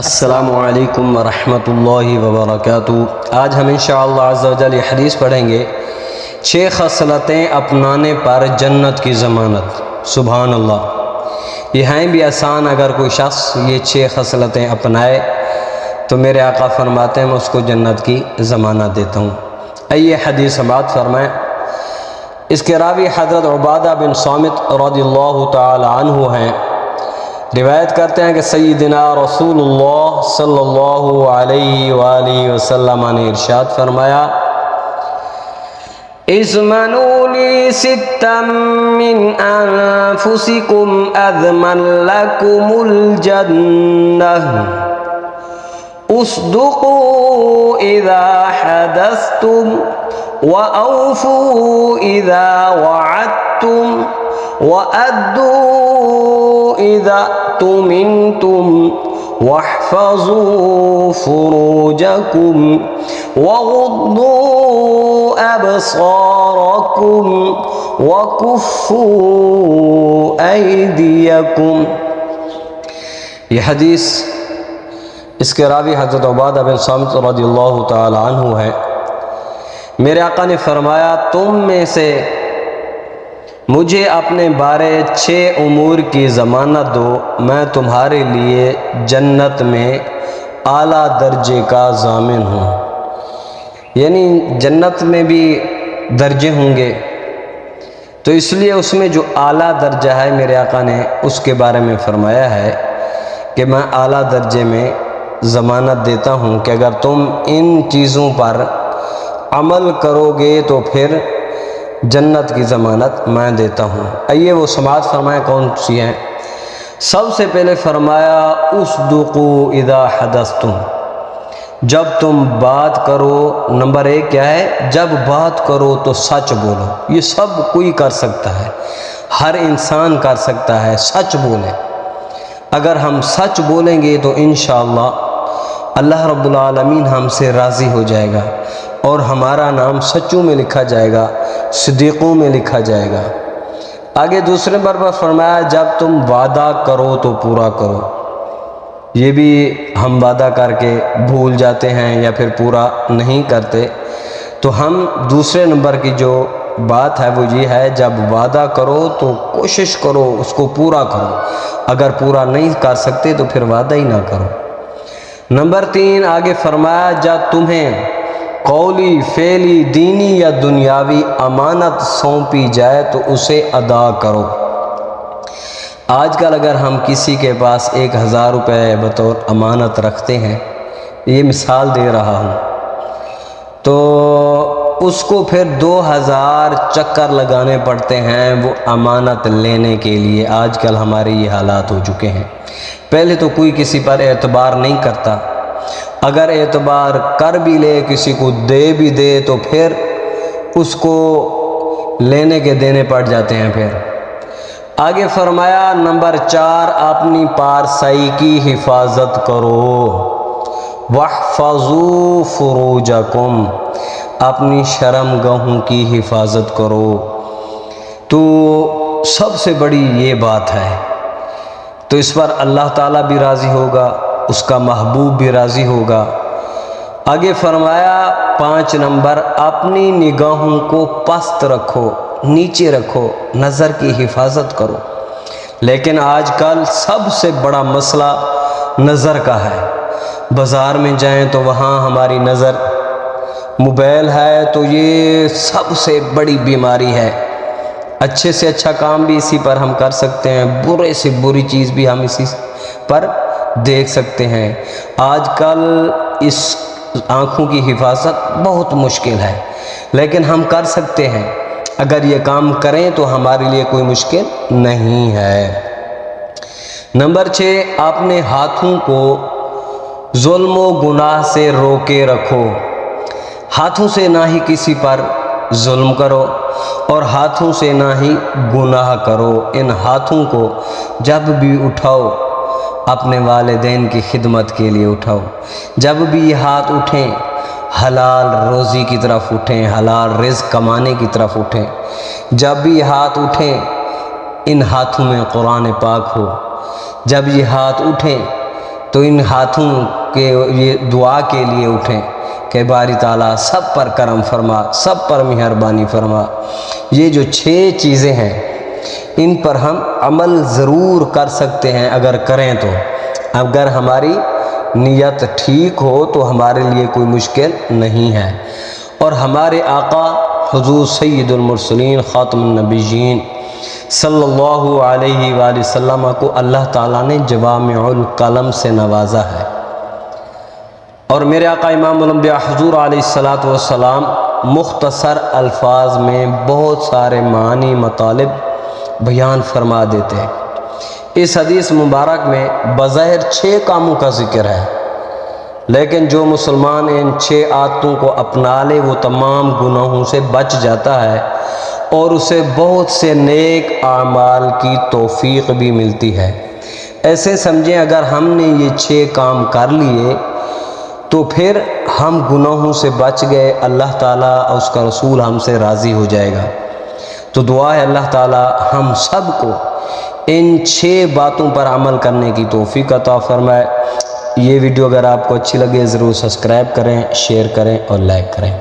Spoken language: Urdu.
السلام علیکم ورحمۃ اللہ وبرکاتہ۔ آج ہم انشاءاللہ عز و جل یہ حدیث پڑھیں گے 6 خصلتیں اپنانے پر جنت کی ضمانت۔ سبحان اللہ، یہ ہیں بھی آسان۔ اگر کوئی شخص یہ 6 خصلتیں اپنائے تو میرے آقا فرماتے ہیں میں اس کو جنت کی ضمانت دیتا ہوں۔ آئیے حدیث سماعت فرمائیں۔ اس کے راوی حضرت عبادہ بن صامت رضی اللہ تعالی عنہ ہیں۔ روایت کرتے ہیں کہ سیدنا رسول اللہ صلی اللہ علیہ وآلہ وسلم نے ارشاد فرمایا، اضمنوا لی ستا من انفسکم اضمن لکم الجنہ، اصدقوا اذا حدثتم واوفوا اذا وعدتم وأدوا إذا اؤتمنتم واحفظوا فروجكم وغضوا أبصاركم وكفوا أيديكم۔ یہ حدیث اس کے راوی حضرت عبادہ بن صامت رضی اللہ تعالی عنہ ہے۔ میرے آقا نے فرمایا، تم میں سے مجھے اپنے بارے 6 امور کی ضمانت دو، میں تمہارے لیے جنت میں اعلیٰ درجے کا ضامن ہوں۔ یعنی جنت میں بھی درجے ہوں گے، تو اس لیے اس میں جو اعلیٰ درجہ ہے میرے آقا نے اس کے بارے میں فرمایا ہے کہ میں اعلیٰ درجے میں ضمانت دیتا ہوں کہ اگر تم ان چیزوں پر عمل کرو گے تو پھر جنت کی ضمانت میں دیتا ہوں۔ آئیے وہ سماعت فرمائیں کون سی ہیں۔ سب سے پہلے فرمایا، اصدقوا اذا حدثتم، جب تم بات کرو، نمبر 1 کیا ہے؟ جب بات کرو تو سچ بولو۔ یہ سب کوئی کر سکتا ہے، ہر انسان کر سکتا ہے، سچ بولیں۔ اگر ہم سچ بولیں گے تو انشاءاللہ اللہ رب العالمین ہم سے راضی ہو جائے گا اور ہمارا نام سچوں میں لکھا جائے گا، صدیقوں میں لکھا جائے گا۔ آگے دوسرے بار فرمایا، جب تم وعدہ کرو تو پورا کرو۔ یہ بھی ہم وعدہ کر کے بھول جاتے ہیں یا پھر پورا نہیں کرتے، تو ہم دوسرے نمبر کی جو بات ہے وہ یہ ہے، جب وعدہ کرو تو کوشش کرو اس کو پورا کرو۔ اگر پورا نہیں کر سکتے تو پھر وعدہ ہی نہ کرو۔ نمبر 3 آگے فرمایا، جب تمہیں قولی، فعلی، دینی یا دنیاوی امانت سونپی جائے تو اسے ادا کرو۔ آج کل اگر ہم کسی کے پاس 1000 روپے بطور امانت رکھتے ہیں، یہ مثال دے رہا ہوں، تو اس کو پھر 2000 چکر لگانے پڑتے ہیں وہ امانت لینے کے لیے۔ آج کل ہمارے یہ حالات ہو چکے ہیں۔ پہلے تو کوئی کسی پر اعتبار نہیں کرتا، اگر اعتبار کر بھی لے، کسی کو دے بھی دے تو پھر اس کو لینے کے دینے پڑ جاتے ہیں۔ پھر آگے فرمایا، نمبر 4 اپنی پارسائی کی حفاظت کرو۔ وَاحْفَظُوا فُرُوجَكُمْ، اپنی شرم گاہوں کی حفاظت کرو۔ تو سب سے بڑی یہ بات ہے، تو اس پر اللہ تعالیٰ بھی راضی ہوگا، اس کا محبوب بھی راضی ہوگا۔ آگے فرمایا 5 نمبر، اپنی نگاہوں کو پست رکھو، نیچے رکھو، نظر کی حفاظت کرو۔ لیکن آج کل سب سے بڑا مسئلہ نظر کا ہے۔ بازار میں جائیں تو وہاں ہماری نظر، موبائل ہے تو یہ سب سے بڑی بیماری ہے۔ اچھے سے اچھا کام بھی اسی پر ہم کر سکتے ہیں، برے سے بری چیز بھی ہم اسی پر دیکھ سکتے ہیں۔ آج کل اس آنکھوں کی حفاظت بہت مشکل ہے، لیکن ہم کر سکتے ہیں۔ اگر یہ کام کریں تو ہمارے لیے کوئی مشکل نہیں ہے۔ نمبر 6 اپنے ہاتھوں کو ظلم و گناہ سے روکے رکھو۔ ہاتھوں سے نہ ہی کسی پر ظلم کرو اور ہاتھوں سے نہ ہی گناہ کرو۔ ان ہاتھوں کو جب بھی اٹھاؤ اپنے والدین کی خدمت کے لیے اٹھاؤ۔ جب بھی یہ ہاتھ اٹھیں حلال روزی کی طرف اٹھیں، حلال رزق کمانے کی طرف اٹھیں۔ جب بھی یہ ہاتھ اٹھیں ان ہاتھوں میں قرآن پاک ہو۔ جب یہ ہاتھ اٹھیں تو ان ہاتھوں کے یہ دعا کے لیے اٹھیں کہ باری تعالیٰ سب پر کرم فرما، سب پر مہربانی فرما۔ یہ جو 6 چیزیں ہیں ان پر ہم عمل ضرور کر سکتے ہیں اگر کریں تو، اگر ہماری نیت ٹھیک ہو تو ہمارے لیے کوئی مشکل نہیں ہے۔ اور ہمارے آقا حضور سید المرسلین خاتم النبیین صلی اللہ علیہ وآلہ وسلم کو اللہ تعالیٰ نے جوامع الکلم سے نوازا ہے، اور میرے آقا امام الانبیاء حضور علیہ السلام مختصر الفاظ میں بہت سارے معانی مطالب بیان فرما دیتے ہیں۔ اس حدیث مبارک میں بظاہر 6 کاموں کا ذکر ہے، لیکن جو مسلمان ان 6 عادتوں کو اپنا لے وہ تمام گناہوں سے بچ جاتا ہے اور اسے بہت سے نیک اعمال کی توفیق بھی ملتی ہے۔ ایسے سمجھیں اگر ہم نے یہ 6 کام کر لیے تو پھر ہم گناہوں سے بچ گئے، اللہ تعالیٰ اور اس کا رسول ہم سے راضی ہو جائے گا۔ تو دعا ہے اللہ تعالیٰ ہم سب کو ان 6 باتوں پر عمل کرنے کی توفیق عطا فرمائے۔ یہ ویڈیو اگر آپ کو اچھی لگے ضرور سبسکرائب کریں، شیئر کریں اور لائک کریں۔